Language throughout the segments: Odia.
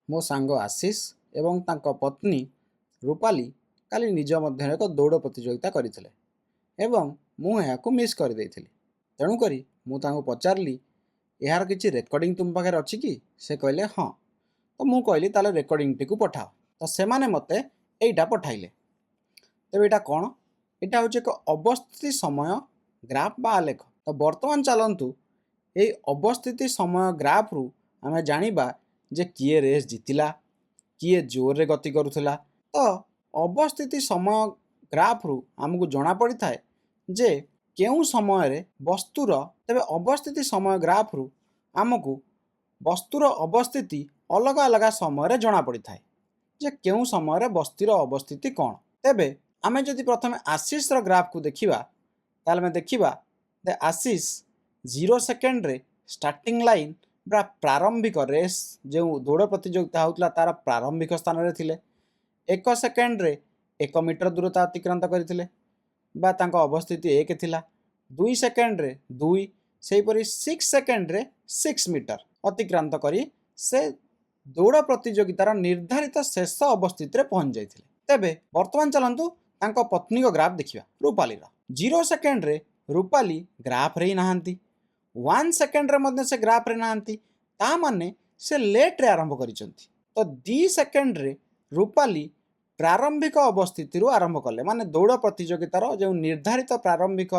ମୋ ସାଙ୍ଗ ଆଶିଷ ଏବଂ ତାଙ୍କ ପତ୍ନୀ ରୂପାଲି କାଲି ନିଜ ମଧ୍ୟରେ ଏକ ଦୌଡ଼ ପ୍ରତିଯୋଗିତା କରିଥିଲେ ଏବଂ ମୁଁ ଏହାକୁ ମିସ୍ କରିଦେଇଥିଲି। ତେଣୁକରି ମୁଁ ତାଙ୍କୁ ପଚାରିଲି, ଏହାର କିଛି ରେକର୍ଡ଼ିଂ ତୁମ ପାଖରେ ଅଛି କି? ସେ କହିଲେ ହଁ। ତ ମୁଁ କହିଲି ତାହେଲେ ରେକର୍ଡ଼ିଂଟିକୁ ପଠାଅ। ତ ସେମାନେ ମୋତେ ଏଇଟା ପଠାଇଲେ। ତେବେ ଏଇଟା କ'ଣ? ଏଇଟା ହେଉଛି ଏକ ଅବସ୍ଥିତି ସମୟ ଗ୍ରାଫ୍ ବା ଆଲେଖ। ତ ବର୍ତ୍ତମାନ ଚାଲନ୍ତୁ ଏଇ ଅବସ୍ଥିତି ସମୟ ଗ୍ରାଫରୁ ଆମେ ଜାଣିବା ଯେ କିଏ ରେସ୍ ଜିତିଲା, କିଏ ଜୋରରେ ଗତି କରୁଥିଲା। ତ ଅବସ୍ଥିତି ସମୟ ଗ୍ରାଫରୁ ଆମକୁ ଜଣାପଡ଼ିଥାଏ ଯେ କେଉଁ ସମୟରେ ବସ୍ତୁର, ତେବେ ଅବସ୍ଥିତି ସମୟ ଗ୍ରାଫରୁ ଆମକୁ ବସ୍ତୁର ଅବସ୍ଥିତି ଅଲଗା ଅଲଗା ସମୟରେ ଜଣାପଡ଼ିଥାଏ ଯେ କେଉଁ ସମୟରେ ବସ୍ତୁର ଅବସ୍ଥିତି କ'ଣ। ତେବେ ଆମେ ଯଦି ପ୍ରଥମେ ଆଶିଷର ଗ୍ରାଫକୁ ଦେଖିବା, ତାହେଲେ ଆମେ ଦେଖିବା ଯେ ଆଶିଷ 0 ସେକେଣ୍ଡରେ ଷ୍ଟାର୍ଟିଂ ଲାଇନ୍ ବା ପ୍ରାରମ୍ଭିକ ରେସ୍ ଯେଉଁ ଦୌଡ଼ ପ୍ରତିଯୋଗିତା ହେଉଥିଲା ତାର ପ୍ରାରମ୍ଭିକ ସ୍ଥାନରେ ଥିଲେ। 1 ସେକେଣ୍ଡରେ 1 ମିଟର ଦୂରତା ଅତିକ୍ରାନ୍ତ କରିଥିଲେ ବା ତାଙ୍କ ଅବସ୍ଥିତି 1 ଥିଲା। 2 ସେକେଣ୍ଡରେ 2, ସେହିପରି 6 ସେକେଣ୍ଡରେ 6 ମିଟର ଅତିକ୍ରାନ୍ତ କରି ସେ ଦୌଡ଼ ପ୍ରତିଯୋଗିତାର ନିର୍ଦ୍ଧାରିତ ଶେଷ ଅବସ୍ଥିତିରେ ପହଞ୍ଚି ଯାଇଥିଲେ। ତେବେ ବର୍ତ୍ତମାନ ଚାଲନ୍ତୁ ତାଙ୍କ ପତ୍ନୀଙ୍କ ଗ୍ରାଫ ଦେଖିବା ରୂପାଲିର। 0 ସେକେଣ୍ଡରେ ରୂପାଲି ଗ୍ରାଫରେ ହିଁ ନାହାନ୍ତି, 1 ସେକେଣ୍ଡରେ ମଧ୍ୟ ସେ ଗ୍ରାଫରେ ନାହାନ୍ତି, ତା ମାନେ ସେ ଲେଟ୍ରେ ଆରମ୍ଭ କରିଛନ୍ତି। ତ 2 ସେକେଣ୍ଡରେ ରୂପାଲି ପ୍ରାରମ୍ଭିକ ଅବସ୍ଥିତିରୁ ଆରମ୍ଭ କଲେ, ମାନେ ଦୌଡ଼ ପ୍ରତିଯୋଗିତାର ଯେଉଁ ନିର୍ଦ୍ଧାରିତ ପ୍ରାରମ୍ଭିକ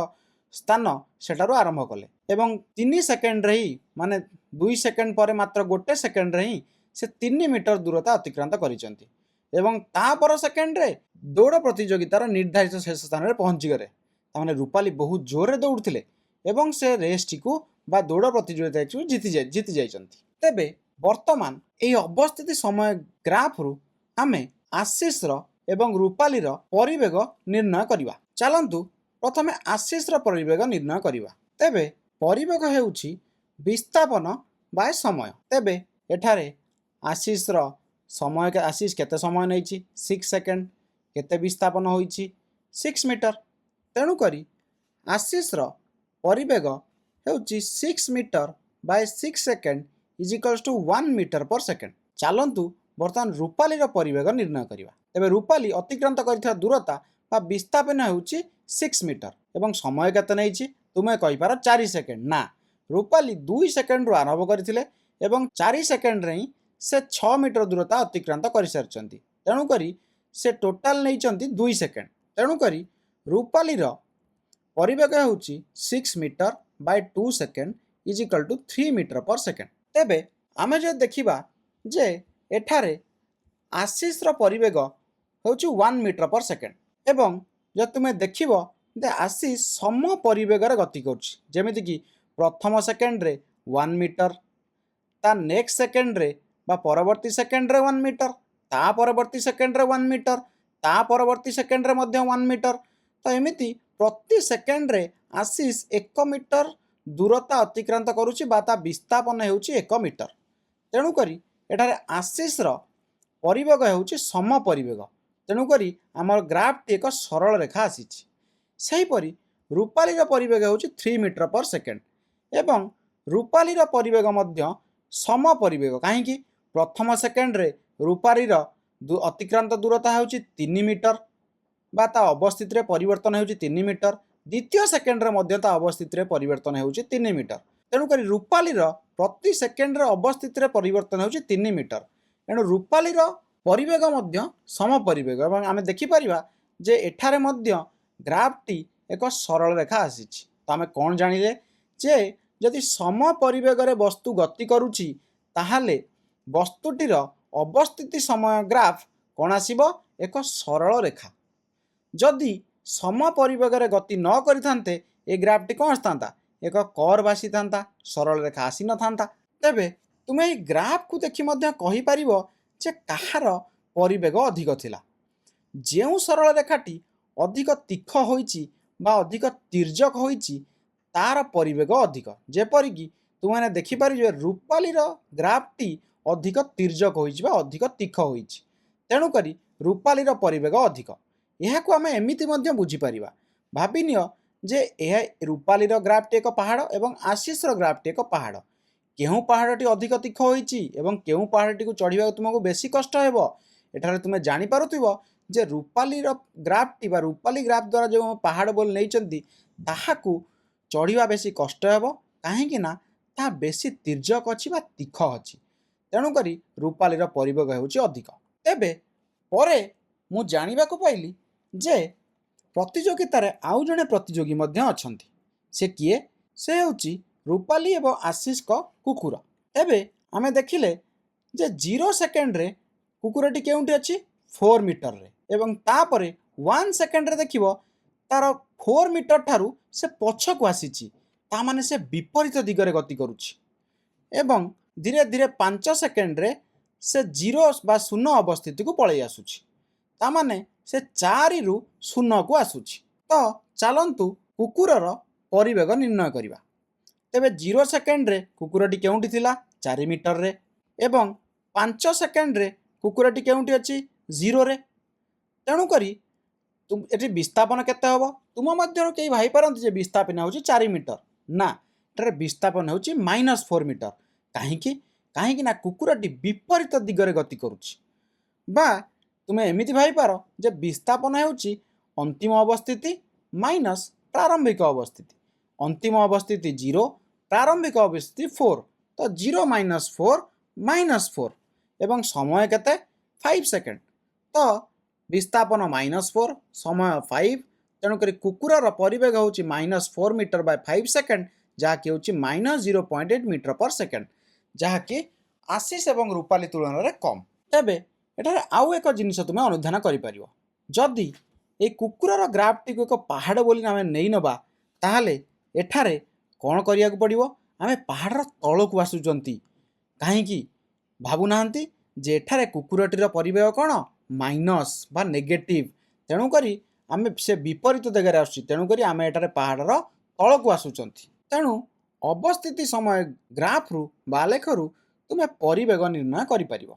ସ୍ଥାନ ସେଠାରୁ ଆରମ୍ଭ କଲେ ଏବଂ 3 ସେକେଣ୍ଡରେ ହିଁ, ମାନେ 2 ସେକେଣ୍ଡ ପରେ ମାତ୍ର 1 ସେକେଣ୍ଡରେ ହିଁ ସେ 3 ମିଟର ଦୂରତା ଅତିକ୍ରାନ୍ତ କରିଛନ୍ତି ଏବଂ ତାପର ସେକେଣ୍ଡରେ ଦୌଡ଼ ପ୍ରତିଯୋଗିତାର ନିର୍ଦ୍ଧାରିତ ଶେଷ ସ୍ଥାନରେ ପହଞ୍ଚିଗଲେ। ତାମାନେ ରୂପାଲି ବହୁତ ଜୋରରେ ଦୌଡ଼ୁଥିଲେ ଏବଂ ସେ ରେସ୍ଟିକୁ ବା ଦୌଡ଼ ପ୍ରତିଯୋଗିତାକୁ ଜିତି ଯାଇଛନ୍ତି। ତେବେ ବର୍ତ୍ତମାନ ଏହି ଅବସ୍ଥିତି ସମୟ ଗ୍ରାଫରୁ ଆମେ ଆଶିଷର ଏବଂ ରୂପାଲିର ପରିବେଗ ନିର୍ଣ୍ଣୟ କରିବା। ଚାଲନ୍ତୁ ପ୍ରଥମେ ଆଶିଷର ପରିବେଗ ନିର୍ଣ୍ଣୟ କରିବା। ତେବେ ପରିବେଗ ହେଉଛି ବିସ୍ଥାପନ ବା ସମୟ। ତେବେ ଏଠାରେ ଆଶିଷର ସମୟ, ଆଶିଷ କେତେ ସମୟ ନେଇଛି? 6 ସେକେଣ୍ଡ। କେତେ ବିସ୍ଥାପନ ହୋଇଛି? 6 ମିଟର। ତେଣୁକରି ଆଶିଷର ପରିବେଗ ହେଉଛି 6 metre by 6 second is equals to 1 metre per second. ଚାଲନ୍ତୁ ବର୍ତ୍ତମାନ ରୂପାଲିର ପରିବେଗ ନିର୍ଣ୍ଣୟ କରିବା। ତେବେ ରୂପାଲି ଅତିକ୍ରାନ୍ତ କରିଥିବା ଦୂରତା ବା ବିସ୍ଥାପନ ହେଉଛି 6 ମିଟର ଏବଂ ସମୟ କେତେ ନେଇଛି? ତୁମେ କହିପାର 4 ସେକେଣ୍ଡ। ନା, ରୂପାଲି 2 ସେକେଣ୍ଡରୁ ଆରମ୍ଭ କରିଥିଲେ ଏବଂ 4 ସେକେଣ୍ଡରେ ହିଁ ସେ 6 ମିଟର ଦୂରତା ଅତିକ୍ରାନ୍ତ କରିସାରିଛନ୍ତି। ତେଣୁକରି ସେ ଟୋଟାଲ ନେଇଛନ୍ତି 2 ସେକେଣ୍ଡ। ତେଣୁକରି ରୂପାଲିର ପରିବେଗ ହେଉଛି 6 metre by 2 second is equal to 3 metre per second. ତେବେ ଆମେ ଯଦି ଦେଖିବା ଯେ ଏଠାରେ ଆଶିଷର ପରିବେଗ ହେଉଛି 1 ମିଟର ପର ସେକେଣ୍ଡ ଏବଂ ଯଦି ତୁମେ ଦେଖିବ ଯେ ଆଶିଷ ସମ ପରିବେଗରେ ଗତି କରୁଛି, ଯେମିତିକି ପ୍ରଥମ ସେକେଣ୍ଡରେ 1 ମିଟର, ତା ନେକ୍ସଟ ସେକେଣ୍ଡରେ ବା ପରବର୍ତ୍ତୀ ସେକେଣ୍ଡରେ 1 ମିଟର, ତା ପରବର୍ତ୍ତୀ ସେକେଣ୍ଡରେ 1 ମିଟର, ତା ପରବର୍ତ୍ତୀ ସେକେଣ୍ଡରେ ମଧ୍ୟ 1 ମିଟର। ତ ଏମିତି ପ୍ରତି ସେକେଣ୍ଡରେ ଆଶିଷ 1 ମିଟର ଦୂରତା ଅତିକ୍ରାନ୍ତ କରୁଛି ବା ତା ବିସ୍ଥାପନ ହେଉଛି 1 ମିଟର। ତେଣୁକରି ଏଠାରେ ଆଶିଷର ପରିବେଗ ହେଉଛି ସମ ପରିବେଗ। ତେଣୁକରି ଆମର ଗ୍ରାଫଟି ଏକ ସରଳ ରେଖା ଆସିଛି। ସେହିପରି ରୂପାଲିର ପରିବେଗ ହେଉଛି 3 ମିଟର ପର ସେକେଣ୍ଡ ଏବଂ ରୂପାଲିର ପରିବେଗ ମଧ୍ୟ ସମ ପରିବେଗ। କାହିଁକି? ପ୍ରଥମ ସେକେଣ୍ଡରେ ରୂପାଲିର ଅତିକ୍ରାନ୍ତ ଦୂରତା ହେଉଛି 3 ମିଟର ବା ତା ଅବସ୍ଥିତିରେ ପରିବର୍ତ୍ତନ ହେଉଛି 3 ମିଟର, ଦ୍ୱିତୀୟ ସେକେଣ୍ଡରେ ମଧ୍ୟ ତା ଅବସ୍ଥିତିରେ ପରିବର୍ତ୍ତନ ହେଉଛି 3 ମିଟର। ତେଣୁକରି ରୂପାଲିର ପ୍ରତି ସେକେଣ୍ଡରେ ଅବସ୍ଥିତିରେ ପରିବର୍ତ୍ତନ ହେଉଛି 3 ମିଟର। ଏଣୁ ରୂପାଲିର ପରିବେଗ ମଧ୍ୟ ସମ ପରିବେଗ ଏବଂ ଆମେ ଦେଖିପାରିବା ଯେ ଏଠାରେ ମଧ୍ୟ ଗ୍ରାଫଟି ଏକ ସରଳ ରେଖା ଆସିଛି। ତ ଆମେ କ'ଣ ଜାଣିଲେ ଯେ ଯଦି ସମ ପରିବେଗରେ ବସ୍ତୁ ଗତି କରୁଛି ତାହେଲେ ବସ୍ତୁଟିର ଅବସ୍ଥିତି ସମୟ ଗ୍ରାଫ କ'ଣ ଆସିବ? ଏକ ସରଳ ରେଖା। ଯଦି ସମ ପରିବେଗରେ ଗତି ନ କରିଥାନ୍ତେ ଏ ଗ୍ରାଫଟି କ'ଣ ଆସିଥାନ୍ତା? ଏକ କର୍ଭ ଆସିଥାନ୍ତା, ସରଳ ରେଖା ଆସିନଥାନ୍ତା। ତେବେ ତୁମେ ଏହି ଗ୍ରାଫକୁ ଦେଖି ମଧ୍ୟ କହିପାରିବ ଯେ କାହାର ପରିବେଗ ଅଧିକ ଥିଲା। ଯେଉଁ ସରଳ ରେଖାଟି ଅଧିକ ତୀଖ ହୋଇଛି ବା ଅଧିକ ତିର୍ଯକ ହୋଇଛି ତାର ପରିବେଗ ଅଧିକ। ଯେପରିକି ତୁମେ ଦେଖିପାରିବ ରୂପାଲିର ଗ୍ରାଫଟି ଅଧିକ ତିର୍ଯକ ହୋଇଛି ବା ଅଧିକ ତୀଖ ହୋଇଛି, ତେଣୁକରି ରୂପାଲିର ପରିବେଗ ଅଧିକ। ଏହାକୁ ଆମେ ଏମିତି ମଧ୍ୟ ବୁଝିପାରିବା, ଭାବିନିଅ ଯେ ଏହା ରୂପାଲିର ଗ୍ରାଫଟି ଏକ ପାହାଡ଼ ଏବଂ ଆଶିଷର ଗ୍ରାଫଟି ଏକ ପାହାଡ଼, କେଉଁ ପାହାଡ଼ଟି ଅଧିକ ତୀଖ ହୋଇଛି ଏବଂ କେଉଁ ପାହାଡ଼ଟିକୁ ଚଢ଼ିବାକୁ ତୁମକୁ ବେଶୀ କଷ୍ଟ ହେବ ଏଠାରେ ତୁମେ ଜାଣିପାରୁଥିବ ଯେ ରୂପାଲିର ଗ୍ରାଫଟି ବା ରୂପାଲି ଗ୍ରାଫ ଦ୍ୱାରା ଯେଉଁ ପାହାଡ଼ ବୋଲି ନେଇଛନ୍ତି ତାହାକୁ ଚଢ଼ିବା ବେଶୀ କଷ୍ଟ ହେବ କାହିଁକି ନା ତାହା ବେଶୀ ତିର୍ଯ୍ୟକ ଅଛି ବା ତୀଖ ଅଛି। ତେଣୁକରି ରୂପାଲିର ପରିବେଗ ହେଉଛି ଅଧିକ। ତେବେ ପରେ ମୁଁ ଜାଣିବାକୁ ପାଇଲି ଯେ ପ୍ରତିଯୋଗିତାରେ ଆଉ ଜଣେ ପ୍ରତିଯୋଗୀ ମଧ୍ୟ ଅଛନ୍ତି। ସେ କିଏ? ସେ ହେଉଛି ରୂପାଲି ଏବଂ ଆଶିଷଙ୍କ କୁକୁର। ଏବେ ଆମେ ଦେଖିଲେ ଯେ 0 ସେକେଣ୍ଡରେ କୁକୁରଟି କେଉଁଠି ଅଛି? 4 ମିଟରରେ। ଏବଂ ତାପରେ 1 ସେକେଣ୍ଡରେ ଦେଖିବ ତାର 4 ମିଟର ଠାରୁ ସେ ପଛକୁ ଆସିଛି, ତା ମାନେ ସେ ବିପରୀତ ଦିଗରେ ଗତି କରୁଛି। ଏବଂ ଧୀରେ ଧୀରେ 5 ସେକେଣ୍ଡରେ ସେ 0 ବା 0 ଅବସ୍ଥିତିକୁ ପଳେଇ ଆସୁଛି, ତା ମାନେ ସେ 4ରୁ 0କୁ ଆସୁଛି। ତ ଚାଲନ୍ତୁ କୁକୁରର ପରିବେଗ ନିର୍ଣ୍ଣୟ କରିବା। ତେବେ 0 ସେକେଣ୍ଡରେ କୁକୁରଟି କେଉଁଠି ଥିଲା? 4 ମିଟରରେ। ଏବଂ 5 ସେକେଣ୍ଡରେ କୁକୁରଟି କେଉଁଠି ଅଛି? 0ରେ। ତେଣୁକରି ଏଠି ବିସ୍ଥାପନ କେତେ ହେବ? ତୁମ ମଧ୍ୟରୁ କେହି ଭାବିପାରନ୍ତି ଯେ ବିସ୍ଥାପନ ହେଉଛି 4 ମିଟର। ନା, ଏଠାରେ ବିସ୍ଥାପନ ହେଉଛି -4 ମିଟର। କାହିଁକି? କାହିଁକି ନା କୁକୁରଟି ବିପରୀତ ଦିଗରେ ଗତି କରୁଛି। ବା ତୁମେ ଏମିତି ଭାବିପାର ଯେ ବିସ୍ଥାପନ ହେଉଛି ଅନ୍ତିମ ଅବସ୍ଥିତି ମାଇନସ୍ ପ୍ରାରମ୍ଭିକ ଅବସ୍ଥିତି। ଅନ୍ତିମ ଅବସ୍ଥିତି 0, ପ୍ରାରମ୍ଭିକ ଅବସ୍ଥିତି 4। ତ 0 - 4 -4 ଏବଂ ସମୟ କେତେ? 5 ସେକେଣ୍ଡ। ତ ବିସ୍ଥାପନ -4, ସମୟ 5। ତେଣୁକରି କୁକୁରର ପରିବେଗ ହେଉଛି -4 ମିଟର ବାଇ 5 ସେକେଣ୍ଡ, ଯାହାକି ହେଉଛି -0.8 ମିଟର ପର ସେକେଣ୍ଡ, ଯାହାକି ଆଶିଷ ଏବଂ ରୂପାଲି ତୁଳନାରେ କମ୍। ତେବେ ଏଠାରେ ଆଉ ଏକ ଜିନିଷ ତୁମେ ଅନୁଧ୍ୟାନ କରିପାରିବ। ଯଦି এই କୁକୁରର ଗ୍ରାଫଟିକୁ ଏକ ପାହାଡ଼ ବୋଲି ଆମେ ନେଇନେବା, ତାହେଲେ ଏଠାରେ କ'ଣ କରିବାକୁ ପଡ଼ିବ? ଆମେ ପାହାଡ଼ର ତଳକୁ ଆସୁଛନ୍ତି। କାହିଁକି ଭାବୁନାହାନ୍ତି ଯେ ଏଠାରେ କୁକୁରଟିର ପରିବେଗ କ'ଣ? ମାଇନସ୍ ବା ନେଗେଟିଭ୍। ତେଣୁକରି ଆମେ ସେ ବିପରୀତ ଦିଗରେ ଆସୁଛି। ତେଣୁକରି ଆମେ ଏଠାରେ ପାହାଡ଼ର ତଳକୁ ଆସୁଛନ୍ତି। ତେଣୁ ଅବସ୍ଥିତି ସମୟ ଗ୍ରାଫରୁ ବା ଆଲେଖରୁ ତୁମେ ପରିବେଗ ନିର୍ଣ୍ଣୟ କରିପାରିବ।